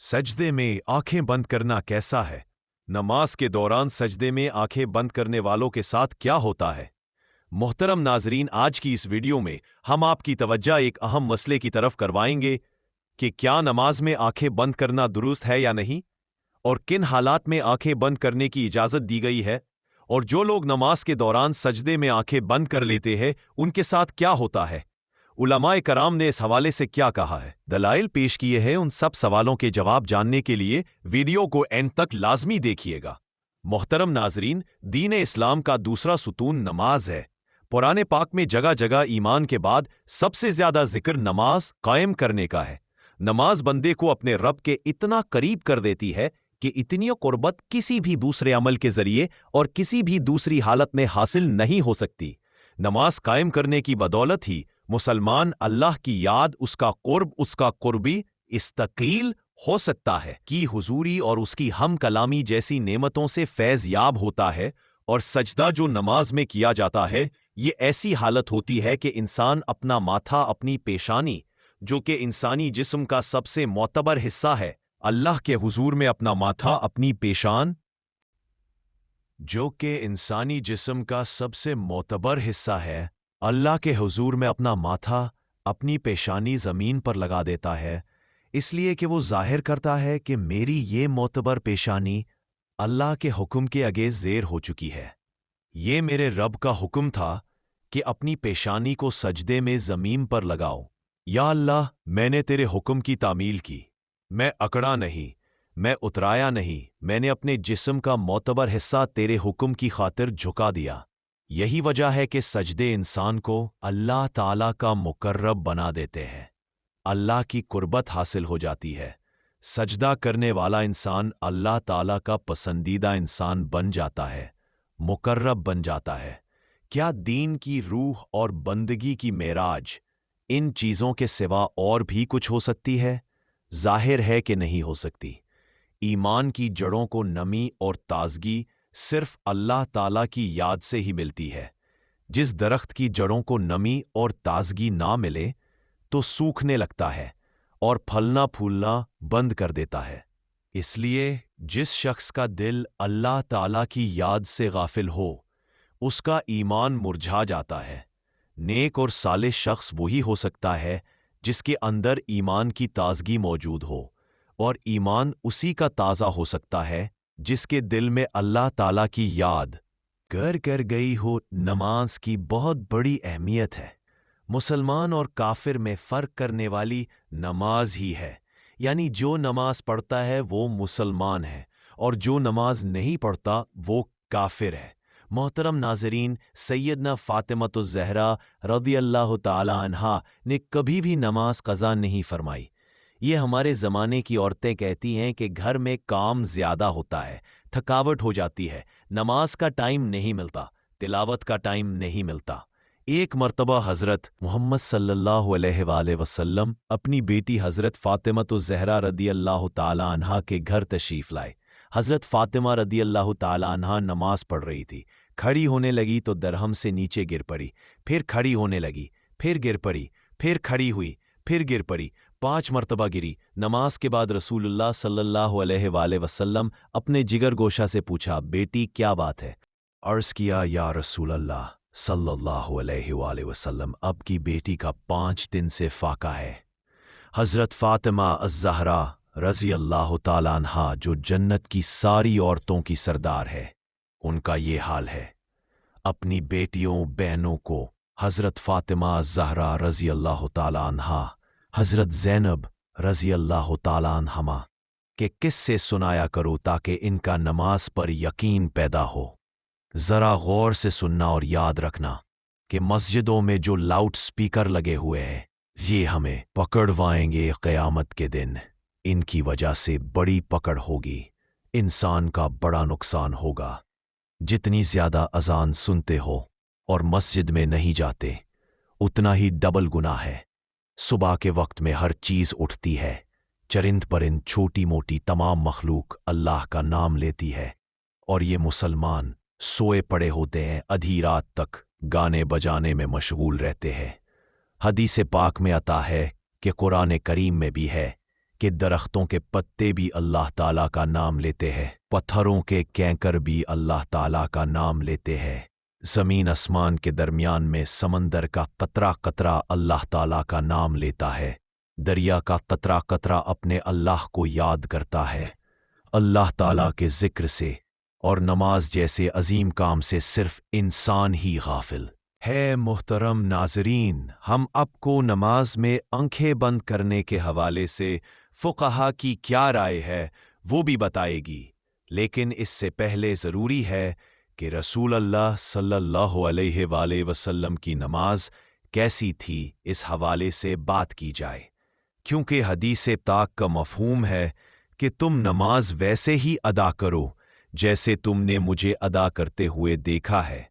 सजदे में आंखें बंद करना कैसा है? नमाज के दौरान सजदे में आंखें बंद करने वालों के साथ क्या होता है? मोहतरम नाजरीन, आज की इस वीडियो में हम आपकी तवज्जो एक अहम मसले की तरफ करवाएंगे कि क्या नमाज में आंखें बंद करना दुरुस्त है या नहीं, और किन हालात में आंखें बंद करने की इजाज़त दी गई है, और जो लोग नमाज के दौरान सजदे में आंखें बंद कर लेते हैं उनके साथ क्या होता है। उलमाए कराम ने इस हवाले से क्या कहा है, दलाइल पेश किए हैं। उन सब सवालों के जवाब जानने के लिए वीडियो को एंड तक लाजमी देखिएगा। मोहतरम नाजरीन, दीन इस्लाम का दूसरा सुतून नमाज है। पुराने पाक में जगह जगह ईमान के बाद सबसे ज्यादा जिक्र नमाज कायम करने का है। नमाज बंदे को अपने रब के इतना करीब कर देती है कि इतनी कुर्बत किसी भी दूसरे अमल के जरिए और किसी भी दूसरी हालत में हासिल नहीं हो सकती। नमाज कायम करने की बदौलत ही मुसलमान अल्लाह की याद, उसका कुर्ब, उसका कुर्बी इस्तकील हो सकता है कि हुजूरी और उसकी हम कलामी जैसी नेमतों से फैज़ याब होता है। और सजदा जो नमाज में किया जाता है, ये ऐसी हालत होती है कि इंसान अपना माथा, अपनी पेशानी, जो कि इंसानी जिस्म का सबसे मोतबर हिस्सा है, अल्लाह के हुजूर में अपना माथा, अपनी पेशान, जो कि इंसानी जिस्म का सबसे मोतबर हिस्सा है, अल्लाह के हुजूर में अपना माथा, अपनी पेशानी ज़मीन पर लगा देता है, इसलिए कि वो जाहिर करता है कि मेरी ये मोतबर पेशानी अल्लाह के हुक्म के आगे ज़ेर हो चुकी है। ये मेरे रब का हुक्म था कि अपनी पेशानी को सजदे में ज़मीन पर लगाओ। या अल्लाह, मैंने तेरे हुक्म की तामील की, मैं अकड़ा नहीं, मैं उतराया नहीं, मैंने अपने जिस्म का मोतबर हिस्सा तेरे हुक्म की खातिर झुका दिया। यही वजह है कि सजदे इंसान को अल्लाह ताला का मुकर्रब बना देते हैं, अल्लाह की कुर्बत हासिल हो जाती है। सजदा करने वाला इंसान अल्लाह ताला का पसंदीदा इंसान बन जाता है, मुकर्रब बन जाता है। क्या दीन की रूह और बंदगी की मेराज इन चीज़ों के सिवा और भी कुछ हो सकती है? जाहिर है कि नहीं हो सकती। ईमान की जड़ों को नमी और ताजगी सिर्फ अल्लाह ताला की याद से ही मिलती है। जिस दरख्त की जड़ों को नमी और ताजगी ना मिले तो सूखने लगता है और फलना फूलना बंद कर देता है। इसलिए जिस शख्स का दिल अल्लाह ताला की याद से गाफिल हो, उसका ईमान मुरझा जाता है। नेक और साले शख्स वही हो सकता है जिसके अंदर ईमान की ताजगी मौजूद हो, और ईमान उसी का ताज़ा हो सकता है जिसके दिल में अल्लाह ताला की याद कर कर गई हो। नमाज की बहुत बड़ी अहमियत है। मुसलमान और काफिर में फ़र्क करने वाली नमाज ही है। यानी जो नमाज पढ़ता है वो मुसलमान है, और जो नमाज नहीं पढ़ता वो काफिर है। मोहतरम नाजरीन, सैयदना फ़ातिमतुज़ ज़हरा रज़ियल्लाहु ताला अन्हा ने कभी भी नमाज क़ज़ा नहीं फरमाई। ये हमारे ज़माने की औरतें कहती हैं कि घर में काम ज़्यादा होता है, थकावट हो जाती है, नमाज का टाइम नहीं मिलता, तिलावत का टाइम नहीं मिलता। एक मर्तबा हज़रत मोहम्मद सल्लल्लाहु अलैहि वसल्लम अपनी बेटी हज़रत फ़ातिमतुज़ ज़हरा रज़ियल्लाहु ताला अन्हा के घर तशरीफ़ लाए। हज़रत फ़ातिमा रज़ियल्लाहु ताला अन्हा नमाज पढ़ रही थी। खड़ी होने लगी तो दरहम से नीचे गिर पड़ी, फिर खड़ी होने लगी, फिर गिर पड़ी, फिर खड़ी हुई, फिर गिर पड़ी, 5 मर्तबा गिरी। नमाज के बाद रसूलुल्लाह सल्लल्लाहु अलैहि वसल्लम अपने जिगर गोशा से पूछा, बेटी क्या बात है? अर्ज़ किया, या रसूलल्लाह सल्लल्लाहु अलैहि वसल्लम, अब की बेटी का 5 दिन से फाका है। हज़रत फ़ातिमा अज़-ज़हरा रज़ियल्लाहु ताला अन्हा, जो जन्नत की सारी औरतों की सरदार है, उनका ये हाल है। अपनी बेटियों बहनों को हज़रत फ़ातिमा अज़-ज़हरा रज़ियल्लाहु ताला अन्हा, हज़रत ज़ैनब रज़ियल्लाहु ताला अन्हा के किस्से सुनाया करो ताकि इनका नमाज पर यकीन पैदा हो। ज़रा गौर से सुनना और याद रखना कि मस्जिदों में जो लाउड स्पीकर लगे हुए हैं, ये हमें पकड़वाएंगे क़यामत के दिन। इनकी वजह से बड़ी पकड़ होगी, इंसान का बड़ा नुकसान होगा। जितनी ज़्यादा अज़ान सुनते हो और मस्जिद में नहीं जाते, उतना ही डबल गुनाह है। सुबह के वक्त में हर चीज़ उठती है, चरिंद परिंद, छोटी मोटी तमाम मखलूक अल्लाह का नाम लेती है, और ये मुसलमान सोए पड़े होते हैं, आधी रात तक गाने बजाने में मशगूल रहते हैं। हदीस पाक में आता है कि कुरान करीम में भी है کہ درختوں کے پتے بھی اللہ تعالیٰ کا نام لیتے ہیں، پتھروں کے کینکر بھی اللہ تعالیٰ کا نام لیتے ہیں، زمین آسمان کے درمیان میں سمندر کا قطرہ قطرہ اللہ تعالیٰ کا نام لیتا ہے، دریا کا قطرہ قطرہ اپنے اللہ کو یاد کرتا ہے۔ اللہ تعالیٰ کے ذکر سے اور نماز جیسے عظیم کام سے صرف انسان ہی غافل ہے۔ محترم ناظرین، ہم آپ کو نماز میں آنکھیں بند کرنے کے حوالے سے فقہا کی کیا رائے ہے وہ بھی بتائے گی، لیکن اس سے پہلے ضروری ہے کہ رسول اللہ صلی اللہ علیہ وآلہ وسلم کی نماز کیسی تھی اس حوالے سے بات کی جائے، کیونکہ حدیث پاک کا مفہوم ہے کہ تم نماز ویسے ہی ادا کرو جیسے تم نے مجھے ادا کرتے ہوئے دیکھا ہے۔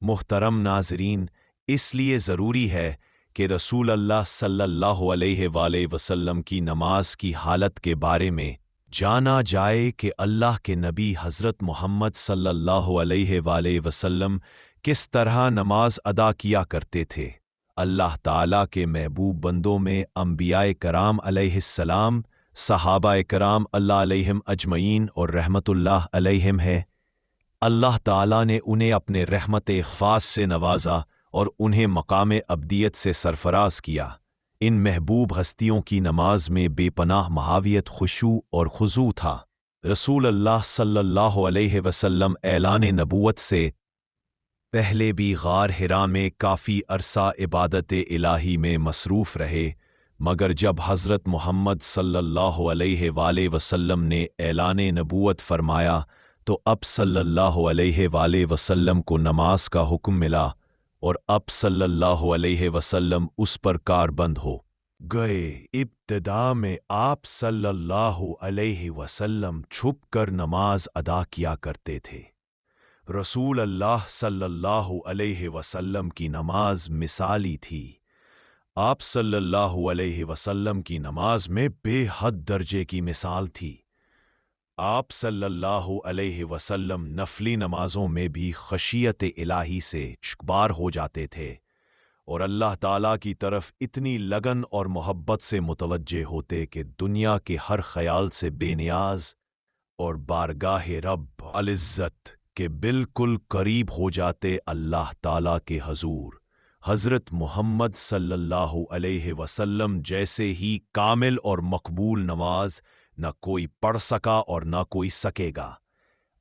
محترم ناظرین، اس لیے ضروری ہے کہ رسول اللہ صلی اللہ علیہ وآلہ وسلم کی نماز کی حالت کے بارے میں جانا جائے کہ اللہ کے نبی حضرت محمد صلی اللہ علیہ وآلہ وسلم کس طرح نماز ادا کیا کرتے تھے۔ اللہ تعالیٰ کے محبوب بندوں میں انبیاء کرام علیہ السلام، صحابہ کرام اللہ علیہم اجمعین اور رحمت اللہ علیہم ہے۔ اللہ تعالیٰ نے انہیں اپنے رحمت خاص سے نوازا اور انہیں مقام ابدیت سے سرفراز کیا۔ ان محبوب ہستیوں کی نماز میں بے پناہ محاویت، خشوع اور خضوع تھا۔ رسول اللہ صلی اللہ علیہ وسلم اعلان نبوت سے پہلے بھی غار حرا میں کافی عرصہ عبادت الہی میں مصروف رہے، مگر جب حضرت محمد صلی اللہ علیہ وآلہ وسلم نے اعلان نبوت فرمایا تو اب صلی اللہ علیہ وآلہ وسلم کو نماز کا حکم ملا، اور اب صلی اللہ علیہ وسلم اس پر کاربند ہو گئے۔ ابتدا میں آپ صلی اللہ علیہ وسلم چھپ کر نماز ادا کیا کرتے تھے۔ رسول اللہ صلی اللہ علیہ وسلم کی نماز مثالی تھی۔ آپ صلی اللہ علیہ وسلم کی نماز میں بے حد درجے کی مثال تھی۔ آپ صلی اللہ علیہ وسلم نفلی نمازوں میں بھی خشیت الہی سے شکبار ہو جاتے تھے اور اللہ تعالیٰ کی طرف اتنی لگن اور محبت سے متوجہ ہوتے کہ دنیا کے ہر خیال سے بے نیاز اور بارگاہ رب العزت کے بالکل قریب ہو جاتے اللہ تعالیٰ کے حضور۔ حضرت محمد صلی اللہ علیہ وسلم جیسے ہی کامل اور مقبول نماز نہ کوئی پڑھ سکا اور نہ کوئی سکے گا۔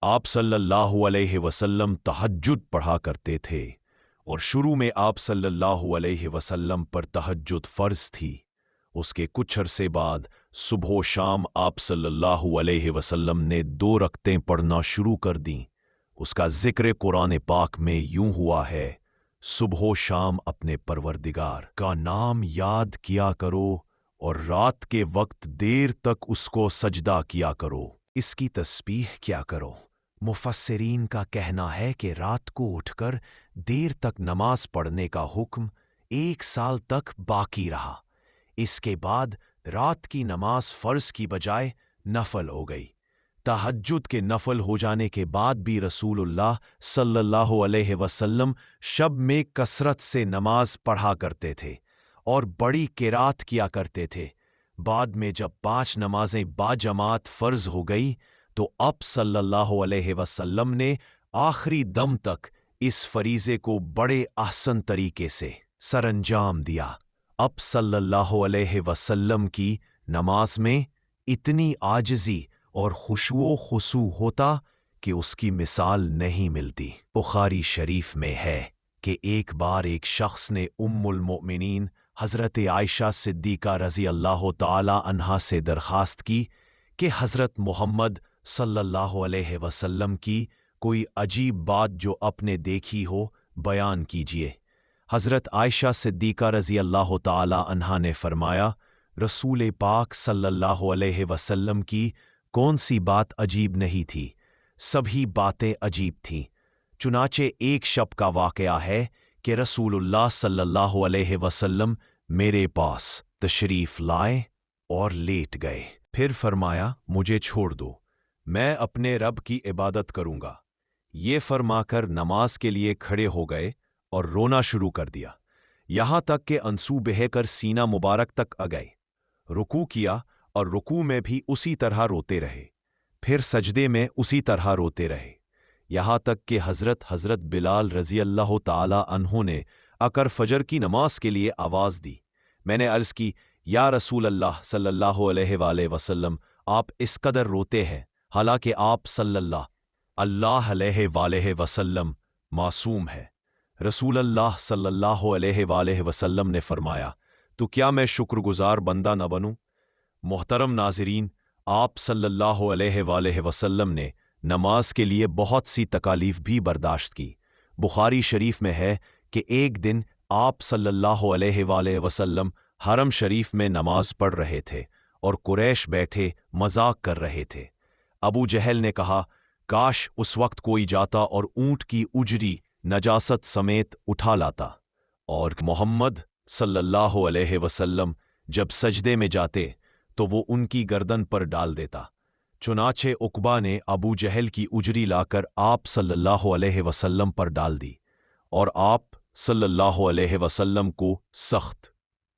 آپ صلی اللہ علیہ وسلم تہجد پڑھا کرتے تھے، اور شروع میں آپ صلی اللہ علیہ وسلم پر تہجد فرض تھی۔ اس کے کچھ عرصے بعد صبح و شام آپ صلی اللہ علیہ وسلم نے 2 رکعتیں پڑھنا شروع کر دیں۔ اس کا ذکر قرآن پاک میں یوں ہوا ہے: صبح و شام اپنے پروردگار کا نام یاد کیا کرو اور رات کے وقت دیر تک اس کو سجدہ کیا کرو، اس کی تسبیح کیا کرو۔ مفسرین کا کہنا ہے کہ رات کو اٹھ کر دیر تک نماز پڑھنے کا حکم 1 سال تک باقی رہا۔ اس کے بعد رات کی نماز فرض کی بجائے نفل ہو گئی۔ تہجد کے نفل ہو جانے کے بعد بھی رسول اللہ صلی اللہ علیہ وسلم شب میں کثرت سے نماز پڑھا کرتے تھے اور بڑی قرات کیا کرتے تھے۔ بعد میں جب 5 نمازیں باجماعت فرض ہو گئی تو اب صلی اللہ علیہ وسلم نے آخری دم تک اس فریضے کو بڑے احسن طریقے سے سر انجام دیا۔ اب صلی اللہ علیہ وسلم کی نماز میں اتنی عاجزی اور خشوع و خضوع ہوتا کہ اس کی مثال نہیں ملتی۔ بخاری شریف میں ہے کہ ایک بار ایک شخص نے ام المؤمنین حضرت عائشہ صدیقہ رضی اللہ تعالی عنہا سے درخواست کی کہ حضرت محمد صلی اللہ علیہ وسلم کی کوئی عجیب بات جو آپ نے دیکھی ہو بیان کیجیے۔ حضرت عائشہ صدیقہ رضی اللہ تعالی عنہا نے فرمایا، رسول پاک صلی اللہ علیہ وسلم کی کون سی بات عجیب نہیں تھی، سبھی باتیں عجیب تھیں۔ چنانچہ ایک شب کا واقعہ ہے کہ رسول اللہ صلی اللہ علیہ وسلم میرے پاس تشریف لائے اور لیٹ گئے، پھر فرمایا مجھے چھوڑ دو، میں اپنے رب کی عبادت کروں گا۔ یہ فرما کر نماز کے لیے کھڑے ہو گئے اور رونا شروع کر دیا، یہاں تک کہ آنسو بہہ کر سینہ مبارک تک آ گئے۔ رکوع کیا और रुकू में भी उसी तरह रोते रहे, फिर सजदे में उसी तरह रोते रहे, यहाँ तक कि हज़रत बिलाल रज़ी अल्लाह ताला अन्हु ने आकर फजर की नमाज के लिए आवाज़ दी। मैंने अर्ज़ की, या रसूल अल्लाह सल्लल्लाहु अलैहि वसल्लम, आप इस कदर रोते हैं, हालांकि आप सल्लल्लाहु अलैहि वसल्लम मासूम है। रसूल अल्लाह सल्लल्लाहु अलैहि वसल्लम ने फरमाया, तो क्या मैं शुक्रगुजार बंदा न बनूं? मोहतरम नाज़रीन, आप सल्लल्लाहु अलैहि वसल्लम ने नमाज के लिए बहुत सी तकालीफ भी बर्दाश्त की। बुखारी शरीफ में है कि एक दिन आप सल्लल्लाहु अलैहि वसल्लम हरम शरीफ में नमाज पढ़ रहे थे और कुरैश बैठे मजाक कर रहे थे। अबू जहल ने कहा, काश उस वक्त कोई जाता और ऊंट की उजरी नजासत समेत उठा लाता, और मोहम्मद सल्लल्लाहु अलैहि वसल्लम जब सजदे में जाते तो वो उनकी गर्दन पर डाल देता। चुनाचे उकबा ने अबू जहल की उजरी लाकर आप सल्लल्लाहु अलैहि वसल्लम पर डाल दी और आप सल्लल्लाहु अलैहि वसल्लम को सख्त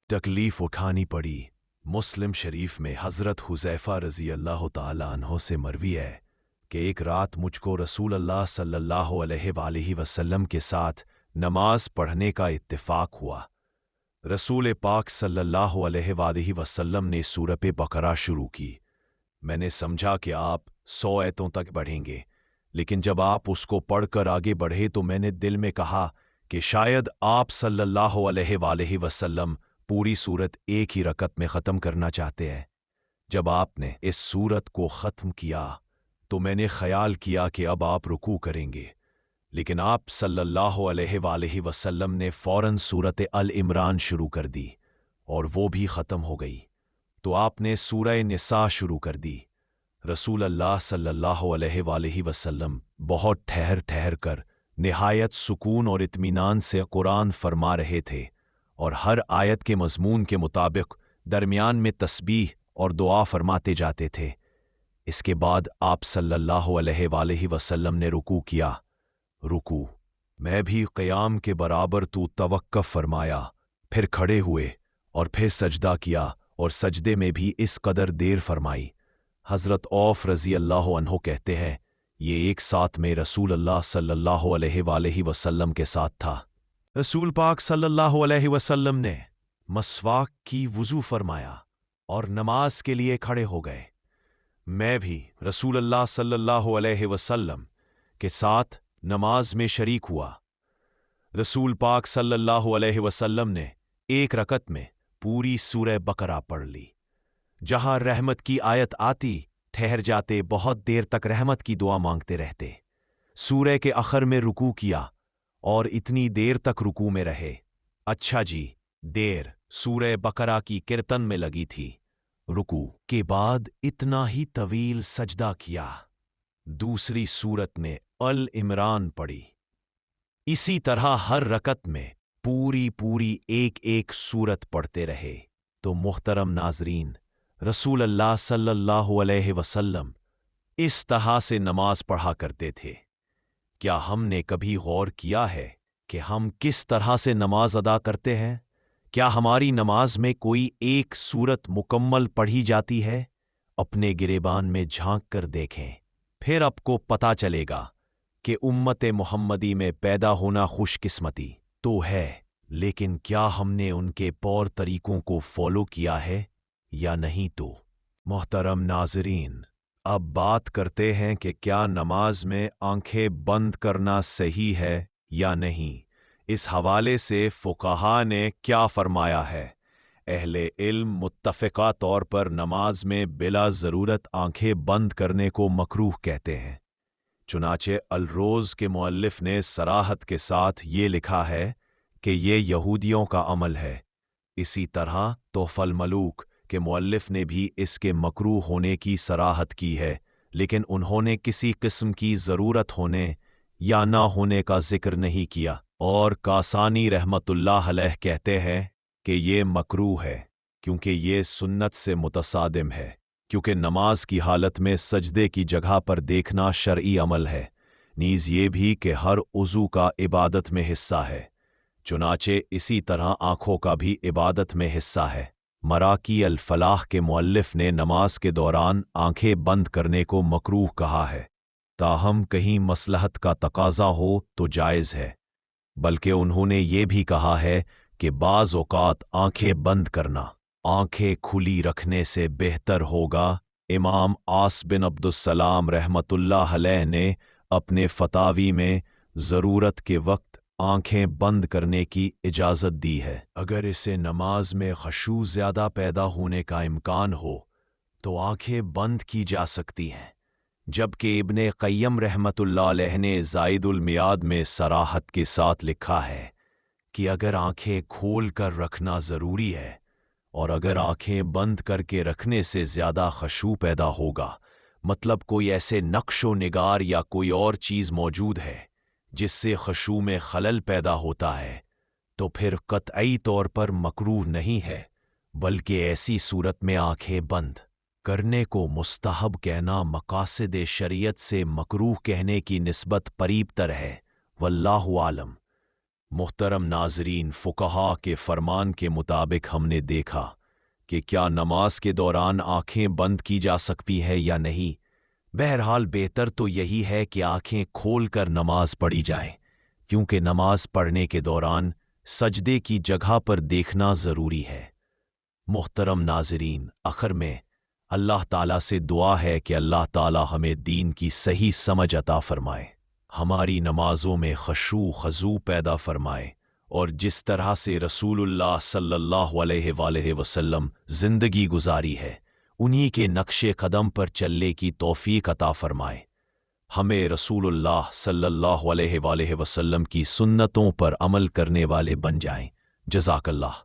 तकलीफ उठानी पड़ी। मुस्लिम शरीफ में हज़रत हुज़ैफा रज़ी अल्लाह ताला अन्हो से मरवी है कि एक रात मुझको रसूल अल्लाह सल्लल्लाहु अलैहि वसल्लम के साथ नमाज पढ़ने का इत्तिफाक हुआ। रसूल पाक सल्लल्लाहु अलैहि वसल्लम ने सूरत बकरा शुरू की। मैंने समझा कि आप 100 आयतों तक बढ़ेंगे, लेकिन जब आप उसको पढ़कर आगे बढ़े तो मैंने दिल में कहा कि शायद आप सल्लल्लाहु अलैहि वसल्लम पूरी सूरत एक ही रकत में ख़त्म करना चाहते हैं। जब आपने इस सूरत को ख़त्म किया तो मैंने ख्याल किया कि अब आप रुकू करेंगे, लेकिन आप सल्लल्लाहु अलैहि वसल्लम ने फ़ौरन सूरत अल इमरान शुरू कर दी और वो भी ख़त्म हो गई, तो आपने सूरह निसा शुरू कर दी। रसूल अल्लाह सल्लल्लाहु अलैहि वसल्लम बहुत ठहर ठहर कर निहायत सुकून और इत्मीनान से कुरान फरमा रहे थे और हर आयत के मज़मून के मुताबिक दरमियान में तस्बीह और दुआ फरमाते जाते थे। इसके बाद आप सल्लल्लाहु अलैहि वसल्लम ने रुकू किया। रुकू मैं भी क़याम के बराबर तू तवक्कुफ़ फरमाया, फिर खड़े हुए और फिर सजदा किया और सजदे में भी इस कदर देर फरमाई। हज़रत औफ रज़ी अल्लाह अन्हो कहते हैं, ये एक साथ में रसूल अल्लाह सल्लल्लाहु अलैहि वसल्लम के साथ था। रसूल पाक सल्लल्लाहु अलैहि वसल्लम ने मसवाक की वुज़ू फरमाया और नमाज के लिए खड़े हो गए। मैं भी रसूल अल्लाह सल्लल्लाहु अलैहि वसल्लम के साथ नमाज में शरीक हुआ। रसूल पाक सल्लल्लाहु अलैहि वसल्लम ने एक रकत में पूरी सूरह बकरा पढ़ ली। जहां रहमत की आयत आती ठहर जाते, बहुत देर तक रहमत की दुआ मांगते रहते। सूरह के आखिर में रुकू किया और इतनी देर तक रुकू में रहे। अच्छा जी, देर सूरह बकरा की कीर्तन में लगी थी। रुकू के बाद इतना ही तवील सजदा किया। दूसरी सूरत में अल इमरान पढ़ी। इसी तरह हर रकत में पूरी एक एक सूरत पढ़ते रहे। तो मुहतरम नाजरीन, रसूल अल्लाह सल्लल्लाहु अलैहि वसल्लम इस तरह से नमाज पढ़ा करते थे। क्या हमने कभी गौर किया है कि हम किस तरह से नमाज अदा करते हैं? क्या हमारी नमाज में कोई एक सूरत मुकम्मल पढ़ी जाती है? अपने गिरेबान में झांक कर देखें, फिर आपको पता चलेगा कि उम्मत मुहम्मदी में पैदा होना खुशकिस्मती तो है, लेकिन क्या हमने उनके तौर तरीकों को फॉलो किया है या नहीं? तो मोहतरम नाजरीन, अब बात करते हैं कि क्या नमाज में आंखें बंद करना सही है या नहीं। इस हवाले से फुक़हा ने क्या फरमाया है? अहले इल्म मुत्तफ़िक़ा तौर पर नमाज में बिला ज़रूरत आंखें बंद करने को मकरूह कहते हैं। चुनाचे अल-रोज़ के मुअल्लिफ़ ने सराहत के साथ ये लिखा है कि ये यहूदियों का अमल है। इसी तरह तोहफ़ल मलूक के मुअल्लिफ़ ने भी इसके मकरूह होने की सराहत की है, लेकिन उन्होंने किसी किस्म की ज़रूरत होने या ना होने का ज़िक्र नहीं किया। और कासानी रहमतुल्लाह अलैह कहते हैं कि ये मकरूह है क्योंकि ये सुन्नत से मुतसादिम है, क्योंकि नमाज की हालत में सजदे की जगह पर देखना शरई अमल है। नीज़ ये भी कि हर उज़ू का इबादत में हिस्सा है, चुनाचे इसी तरह आँखों का भी इबादत में हिस्सा है। मराकी अल फलाह के मुअल्लिफ ने नमाज के दौरान आंखें बंद करने को मकरूह कहा है, ताहम कहीं मसलहत का तकाजा हो तो जायज़ है, बल्कि उन्होंने ये भी कहा है कि बाज़ औक़ात आंखें बंद करना आंखें खुली रखने से बेहतर होगा। इमाम आस बिन अब्दुस्सलाम रहमतुल्लाह अलैह ने अपने फतावी में ज़रूरत के वक्त आंखें बंद करने की इजाज़त दी है। अगर इसे नमाज में ख़शू ज़्यादा पैदा होने का इम्कान हो तो आंखें बंद की जा सकती हैं, जबकि इब्ने क़य्यम रहमतुल्लाह अलैह ने ज़ाइदुल मियाद में सराहत के साथ लिखा है कि अगर आंखें खोल कर रखना ज़रूरी है और अगर आंखें बंद करके रखने से ज़्यादा ख़शू पैदा होगा, मतलब कोई ऐसे नक्शो निगार या कोई और चीज़ मौजूद है जिससे ख़शू में खलल पैदा होता है, तो फिर कतई तौर पर मकरूह नहीं है, बल्कि ऐसी सूरत में आंखें बंद करने को मुस्तहब कहना मकासिद शरीयत से मकरूह कहने की निस्बत करीबतर है। वल्लाहु आलम। मुहतरम नाज़रीन, फ़ुक़हा के फरमान के मुताबिक हमने देखा कि क्या नमाज के दौरान आंखें बंद की जा सकती है या नहीं। बहरहाल बेहतर तो यही है कि आंखें खोल कर नमाज पढ़ी जाए, क्योंकि नमाज पढ़ने के दौरान सजदे की जगह पर देखना ज़रूरी है। मुहतरम नाज़रीन, आखिर में अल्लाह ताला से दुआ है कि अल्लाह ताला हमें दीन की सही समझ अता फरमाए, हमारी नमाजों में ख़शू ख़ज़ू पैदा फरमाए और जिस तरह से रसूलुल्लाह सल्लल्लाहु अलैहि वसल्लम ज़िंदगी गुजारी है उन्हीं के नक्शे कदम पर चलने की तौफ़ीक़ अता फरमाए। हमें रसूलुल्लाह सल्लल्लाहु अलैहि वसल्लम की सुन्नतों पर अमल करने वाले बन जाएं। जज़ाकल्लाह।